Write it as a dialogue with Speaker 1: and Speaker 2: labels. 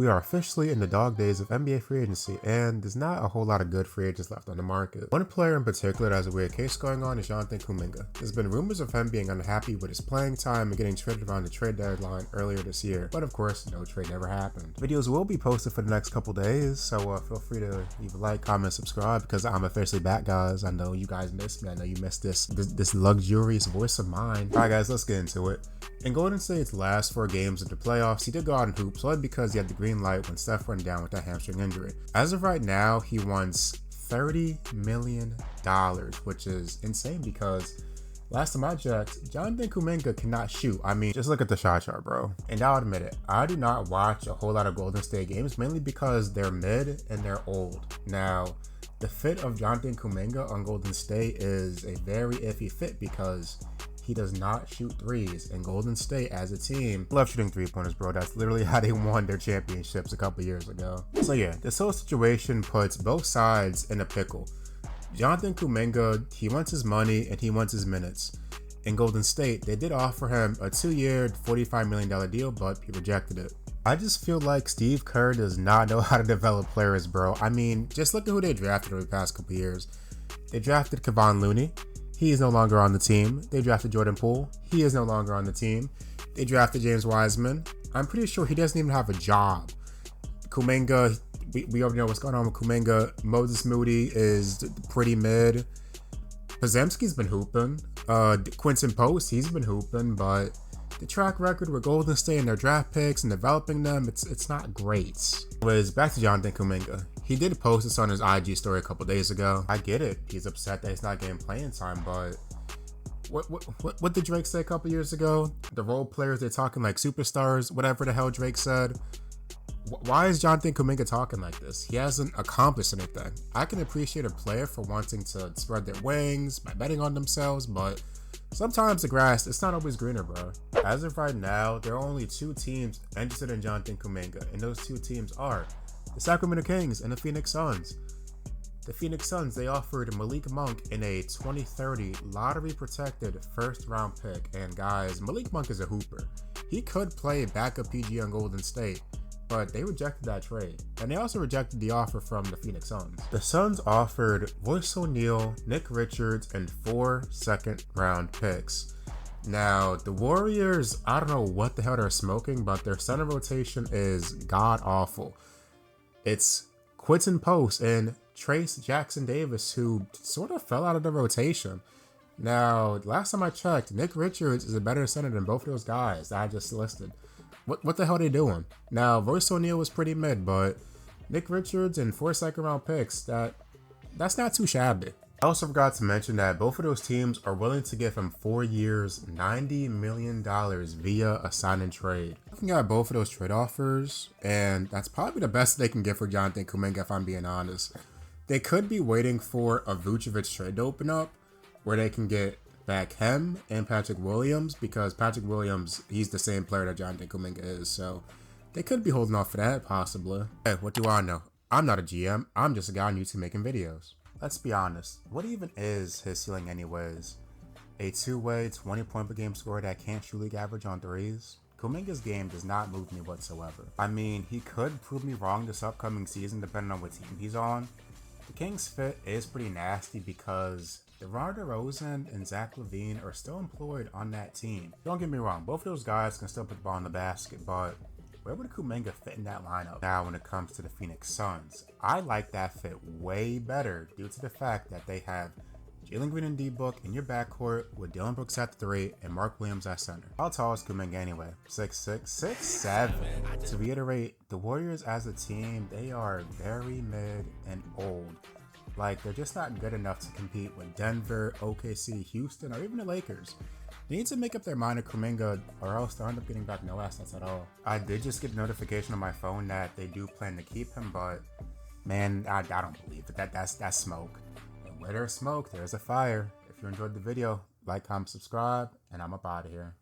Speaker 1: We are officially in the dog days of NBA free agency, and there's not a whole lot of good free agents left on the market. One player in particular that has a weird case going on is Kuminga. There's been rumors of him being unhappy with his playing time and getting traded around the trade deadline earlier this year, but of course, no trade never happened. Videos will be posted for the next couple days, so feel free to leave a like, comment, subscribe, because I'm officially back, guys. I know you guys missed me. I know you missed this luxurious voice of mine. Alright guys, let's get into it. In Golden State's last 4 games of the playoffs, he did go out and hoop solely because he had the green light when Steph went down with that hamstring injury. As of right now, he wants $30 million, which is insane because last time I checked, Kuminga cannot shoot. I mean, just look at the shot chart, bro. And I'll admit it, I do not watch a whole lot of Golden State games, mainly because they're mid and they're old. Now, the fit of Kuminga on Golden State is a very iffy fit because he does not shoot threes, and Golden State as a team love shooting 3-pointers, bro. That's literally how they won their championships a couple years ago. So yeah, this whole situation puts both sides in a pickle. Kuminga, he wants his money and he wants his minutes. In Golden State, they did offer him a 2-year, $45 million deal, but he rejected it. I just feel like Steve Kerr does not know how to develop players, bro. I mean, just look at who they drafted over the past couple years. They drafted Kevon Looney. He is no longer on the team. They drafted Jordan Poole. He is no longer on the team. They drafted James Wiseman. I'm pretty sure he doesn't even have a job. Kuminga, we already know what's going on with Kuminga. Moses Moody is pretty mid. Podziemski's been hooping. Quinton Post, he's been hooping, but the track record with Golden State and their draft picks and developing them, it's not great. Anyways, back to Kuminga. He did post this on his IG story a couple days ago. I get it. He's upset that he's not getting playing time, but what did Drake say a couple years ago? The role players, they're talking like superstars, whatever the hell Drake said. Why is Kuminga talking like this? He hasn't accomplished anything. I can appreciate a player for wanting to spread their wings by betting on themselves, but sometimes the grass, it's not always greener, bro. As of right now, there are only 2 teams interested in Kuminga, and those 2 teams are the Sacramento Kings and the Phoenix Suns. The Phoenix Suns, they offered Malik Monk in a 2030 lottery-protected first-round pick. And guys, Malik Monk is a hooper. He could play backup PG on Golden State, but they rejected that trade. And they also rejected the offer from the Phoenix Suns. The Suns offered Royce O'Neal, Nick Richards, and 4 second-round picks. Now, the Warriors, I don't know what the hell they're smoking, but their center rotation is god-awful. It's Quinton Post and Trace Jackson Davis, who sort of fell out of the rotation. Now, last time I checked, Nick Richards is a better center than both of those guys that I just listed. What the hell are they doing? Now, Royce O'Neal was pretty mid, but Nick Richards and 4 second-round picks, that's not too shabby. I also forgot to mention that both of those teams are willing to give him 4 years, $90 million via a sign and trade. Looking at both of those trade offers, and that's probably the best they can get for Kuminga if I'm being honest. They could be waiting for a Vucevic trade to open up, where they can get back him and Patrick Williams, because Patrick Williams, he's the same player that Kuminga is, so they could be holding off for that, possibly. Hey, what do I know? I'm not a GM, I'm just a guy new to making videos. Let's be honest, what even is his ceiling anyways? A 2-way, 20-point per game scorer that can't shoot league average on threes? Kuminga's game does not move me whatsoever. I mean, he could prove me wrong this upcoming season depending on what team he's on. The Kings fit is pretty nasty because DeMar DeRozan and Zach LaVine are still employed on that team. Don't get me wrong, both of those guys can still put the ball in the basket, but where would Kuminga fit in that lineup? Now, when it comes to the Phoenix Suns, I like that fit way better due to the fact that they have Jalen Green and D-Book in your backcourt with Dillon Brooks at 3 and Mark Williams at center. How tall is Kuminga anyway? 6'6", 6'7". To reiterate, the Warriors as a team, they are very mid and old. Like, they're just not good enough to compete with Denver, OKC, Houston, or even the Lakers. They need to make up their mind to Kuminga, or else they'll end up getting back no assets at all. I did just get a notification on my phone that they do plan to keep him, but man, I don't believe it. That's smoke. And where there's smoke, there's a fire. If you enjoyed the video, like, comment, subscribe, and I'm up out of here.